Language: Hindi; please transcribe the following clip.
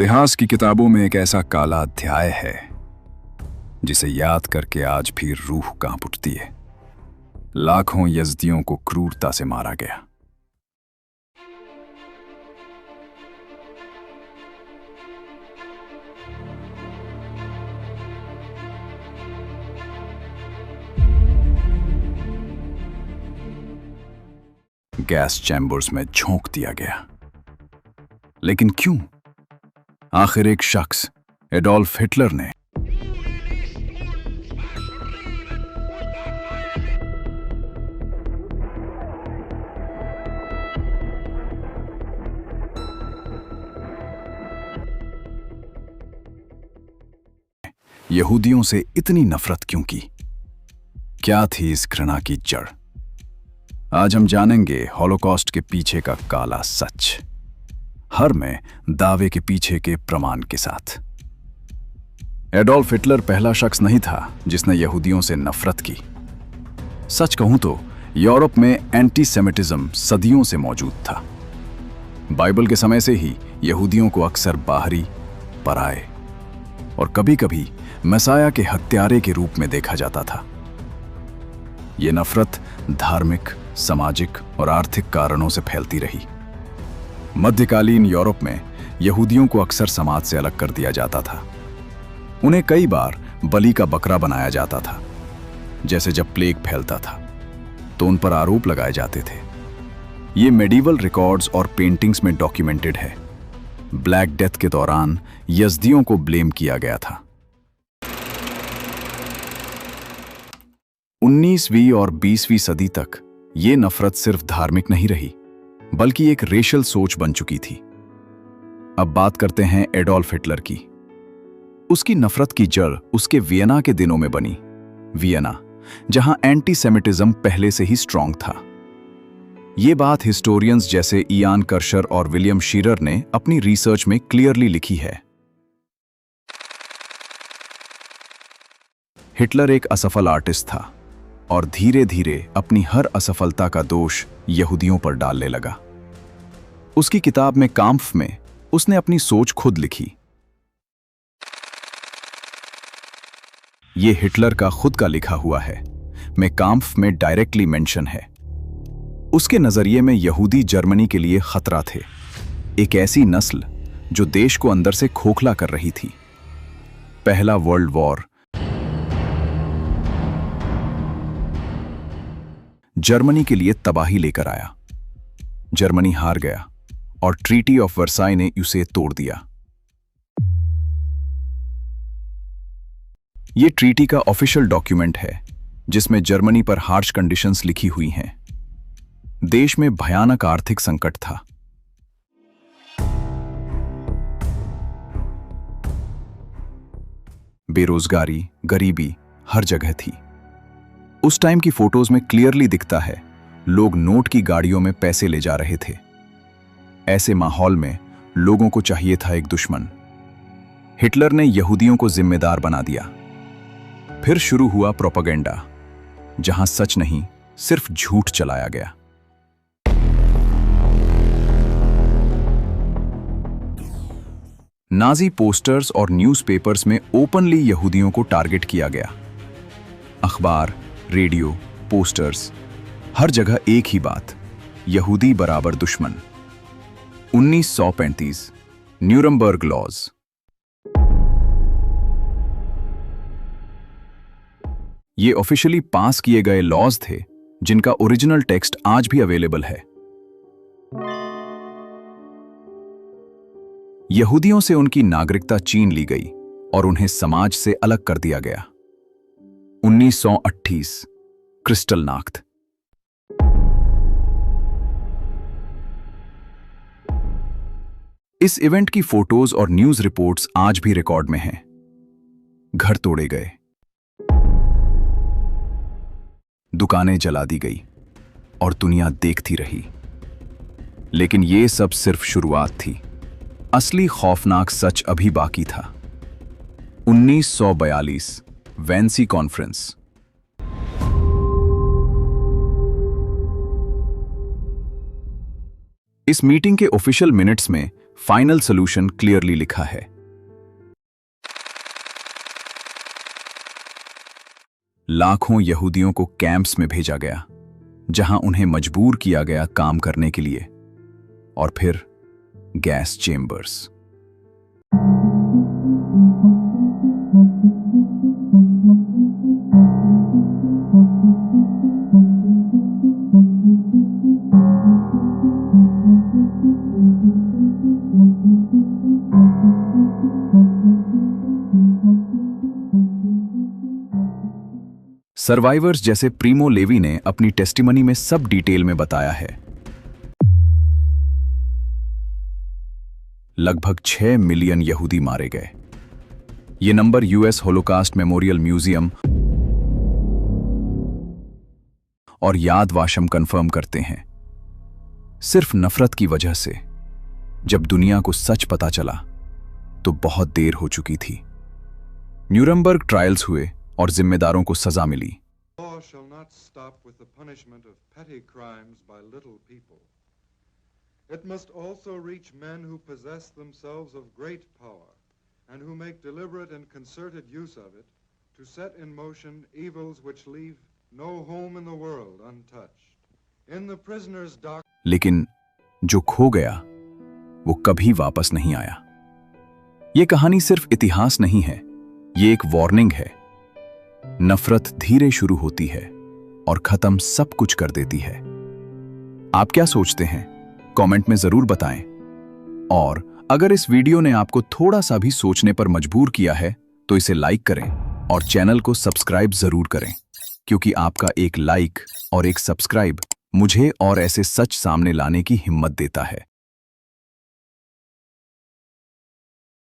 इतिहास की किताबों में एक ऐसा काला अध्याय है जिसे याद करके आज भी रूह कांप उठती है। लाखों यज़दियों को क्रूरता से मारा गया। गैस चैम्बर्स में झोंक दिया गया। लेकिन क्यों? आखिर एक शख्स एडोल्फ हिटलर ने यहूदियों से इतनी नफरत क्यों की? क्या थी इस घृणा की जड़? आज हम जानेंगे हॉलोकॉस्ट के पीछे का काला सच, हर में दावे के पीछे के प्रमाण के साथ। एडोल्फ हिटलर पहला शख्स नहीं था जिसने यहूदियों से नफरत की। सच कहूं तो यूरोप में एंटीसेमिटिज्म सदियों से मौजूद था। बाइबल के समय से ही यहूदियों को अक्सर बाहरी, पराये और कभी-कभी मसाया के हत्यारे के रूप में देखा जाता था। ये नफरत धार्मिक, सामाजिक और आर्थिक कारणों से फैलती रही। मध्यकालीन यूरोप में यहूदियों को अक्सर समाज से अलग कर दिया जाता था। उन्हें कई बार बलि का बकरा बनाया जाता था। जैसे जब प्लेग फैलता था तो उन पर आरोप लगाए जाते थे। ये मेडिवल रिकॉर्ड्स और पेंटिंग्स में डॉक्यूमेंटेड है। ब्लैक डेथ के दौरान यज़दियों को ब्लेम किया गया था। 19वीं और 20वीं सदी तक ये नफरत सिर्फ धार्मिक नहीं रही, बल्कि एक रेशियल सोच बन चुकी थी। अब बात करते हैं एडोल्फ हिटलर की। उसकी नफरत की जड़ उसके वियना के दिनों में बनी। वियना, जहां एंटीसेमिटिज्म पहले से ही स्ट्रांग था। ये बात हिस्टोरियंस जैसे इयान कर्शर और विलियम शीरर ने अपनी रिसर्च में क्लियरली लिखी है। हिटलर एक असफल आर्टिस्ट था और धीरे धीरे अपनी हर असफलता का दोष यहूदियों पर डालने लगा। उसकी किताब में काम्फ में उसने अपनी सोच खुद लिखी। यह हिटलर का खुद का लिखा हुआ है। मैं काम्फ में डायरेक्टली मेंशन है। उसके नजरिए में यहूदी जर्मनी के लिए खतरा थे, एक ऐसी नस्ल जो देश को अंदर से खोखला कर रही थी। पहला वर्ल्ड वॉर जर्मनी के लिए तबाही लेकर आया। जर्मनी हार गया और ट्रीटी ऑफ वर्साई ने उसे तोड़ दिया। यह ट्रीटी का ऑफिशियल डॉक्यूमेंट है जिसमें जर्मनी पर हार्श कंडीशंस लिखी हुई हैं। देश में भयानक आर्थिक संकट था। बेरोजगारी, गरीबी हर जगह थी। उस टाइम की फोटोज में क्लियरली दिखता है लोग नोट की गाड़ियों में पैसे ले जा रहे थे। ऐसे माहौल में लोगों को चाहिए था एक दुश्मन। हिटलर ने यहूदियों को जिम्मेदार बना दिया। फिर शुरू हुआ प्रोपेगेंडा, जहां सच नहीं सिर्फ झूठ चलाया गया। नाजी पोस्टर्स और न्यूज़पेपर्स में ओपनली यहूदियों को टारगेट किया गया। अखबार, रेडियो, पोस्टर्स, हर जगह एक ही बात, यहूदी बराबर दुश्मन। 1935 न्यूरमबर्ग लॉज। ये ऑफिशियली पास किए गए लॉज थे जिनका ओरिजिनल टेक्स्ट आज भी अवेलेबल है। यहूदियों से उनकी नागरिकता छीन ली गई और उन्हें समाज से अलग कर दिया गया। 1938 क्रिस्टलनाख्त। इस इवेंट की फोटोज और न्यूज रिपोर्ट्स आज भी रिकॉर्ड में हैं। घर तोड़े गए, दुकानें जला दी गई और दुनिया देखती रही। लेकिन यह सब सिर्फ शुरुआत थी। असली खौफनाक सच अभी बाकी था। 1942 वेंसी कॉन्फ्रेंस। इस मीटिंग के ऑफिशियल मिनट्स में फाइनल सोल्यूशन क्लियरली लिखा है। लाखों यहूदियों को कैंप्स में भेजा गया, जहां उन्हें मजबूर किया गया काम करने के लिए। और फिर गैस चेम्बर्स। सर्वाइवर्स जैसे प्रीमो लेवी ने अपनी टेस्टिमनी में सब डिटेल में बताया है। लगभग 6 मिलियन यहूदी मारे गए। ये number US Holocaust memorial museum और याद वाशम कंफर्म करते हैं। सिर्फ नफरत की वजह से जब दुनिया को सच पता चला तो बहुत देर हो चुकी थी। न्यूरमबर्ग ट्रायल्स हुए और जिम्मेदारों को सजा मिली। Law shall not stop with the punishment of petty crimes by little people. It must also reach men who possess themselves of great power and who make deliberate and concerted use of it to set in motion evils which leave no home in the world untouched. In the prisoner's dock. लेकिन जो खो गया वो कभी वापस नहीं आया। ये कहानी सिर्फ इतिहास नहीं है, ये एक वार्निंग है। नफरत धीरे शुरू होती है और खत्म सब कुछ कर देती है। आप क्या सोचते हैं? कमेंट में जरूर बताएं। और अगर इस वीडियो ने आपको थोड़ा सा भी सोचने पर मजबूर किया है तो इसे लाइक करें और चैनल को सब्सक्राइब जरूर करें, क्योंकि आपका एक लाइक और एक सब्सक्राइब मुझे और ऐसे सच सामने लाने की हिम्मत देता है।